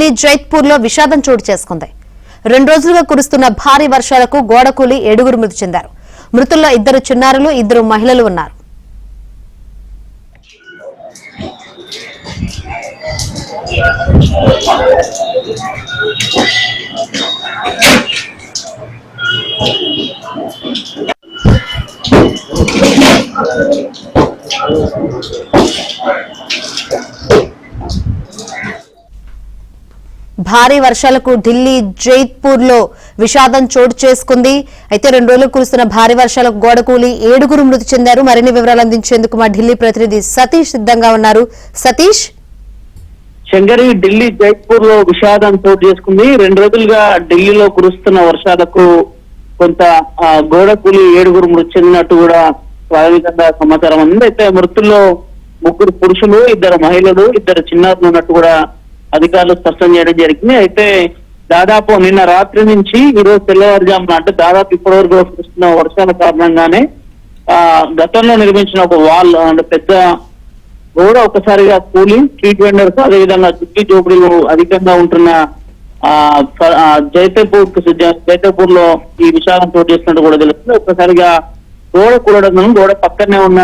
ఢిల్లీ జైత్పూర్ లో విషాదం చోటు చేసుకుంది. 2 రోజులుగా కురుస్తున్న భారీ వర్షాలకు గోడకూలి 7 మృతి చెందారు. మృతుల్లో 2 చిన్నారులు 2 మహిళలు ఉన్నారు. భారీ వర్షాలకు ఢిల్లీ జైత్పూర్ లో విషాదం చోటు చేసుకుంది. అయితే 2 రోజులు కురుస్తున్న భారీ వర్షాలకు గోడకూలి 7 మృతి చెందారు. మరిన్ని వివరాలు అందించేందుకు మా ఢిల్లీ ప్రతినిధి సతీష్ సిద్ధంగా ఉన్నారు. సతీష్, శంకరి, ఢిల్లీ జైత్పూర్ లో విషాదం చోటు చేసుకుంది. 2 రోజులుగా ఢిల్లీలో కురుస్తున్న వర్షాలకు కొంత గోడకూలి 7 మృతి చెందినట్టు కూడా ప్రాథమికంగా సమాచారం ఉంది. అయితే మృతుల్లో 3 పురుషులు, 2 మహిళలు, 2 చిన్నారులు ఉన్నట్టు కూడా అధికారులు స్పష్టం చేయడం జరిగింది. అయితే దాదాపు నిన్న రాత్రి నుంచి ఈరోజు తెల్లవారుజామున అంటే దాదాపు ఇప్పటి వరకు కురుస్తున్న వర్షాల కారణంగానే గతంలో నిర్మించిన ఒక వాల్ అంటే పెద్ద గోడ ఒక్కసారిగా కూలి స్ట్రీట్ వెండర్స్ అదేవిధంగా చుట్టూ జోపిడీలు అధికంగా ఉంటున్న జైతపూర్ లో ఈ విషాదం చోటు చేసినట్టు కూడా తెలుస్తుంది. ఒక్కసారిగా గోడ కూలడం, గోడ పక్కనే ఉన్న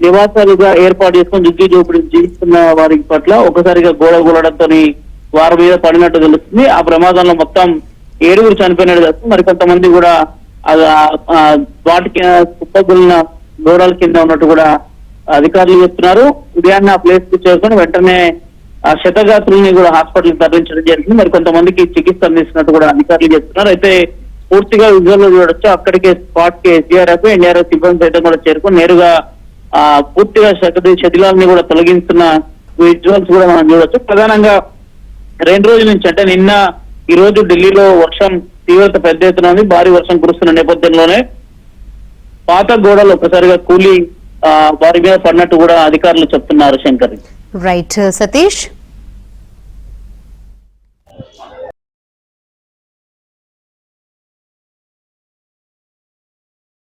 నివాసాలుగా ఏర్పాటు చేసుకుని జుగ్గి జోపిడి జీవిస్తున్న వారి పట్ల ఒక్కసారిగా గోడ కూలడంతో వారి మీద పడినట్టు తెలుస్తుంది. ఆ ప్రమాదంలో మొత్తం 7 చనిపోయినట్టు తెలుస్తుంది. మరి కొంతమంది కూడా వాటికి కుప్పగులిన గోడల కింద ఉన్నట్టు కూడా అధికారులు చెప్తున్నారు. ఉదయాన్నే ఆ ప్లేస్ కి చేరుకొని వెంటనే క్షతగాత్రుల్ని కూడా హాస్పిటల్ తరలించడం జరిగింది. మరి కొంతమందికి చికిత్స అందిస్తున్నట్టు కూడా అధికారులు చెప్తున్నారు. అయితే పూర్తిగా విజువల్ లో చూడొచ్చు, అక్కడికే స్పాట్ కి ఎస్డీఆర్ఎఫ్, ఎన్డీఆర్ఎఫ్ సిబ్బంది సైతం కూడా చేరుకొని నేరుగా పూర్తిగా శిథిలాలని కూడా తొలగిస్తున్న విజువల్స్ కూడా మనం చూడొచ్చు. ప్రధానంగా 2 రోజుల నుంచి అంటే నిన్న ఈ రోజు ఢిల్లీలో వర్షం తీవ్రత పెద్ద ఎత్తున ఉంది. భారీ వర్షం కురుస్తున్న నేపథ్యంలోనే పాత గోడలు ఒక్కసారిగా కూలి వారి మీద పడినట్టు కూడా అధికారులు చెప్తున్నారు. శంకర్, రైట్ సతీష్.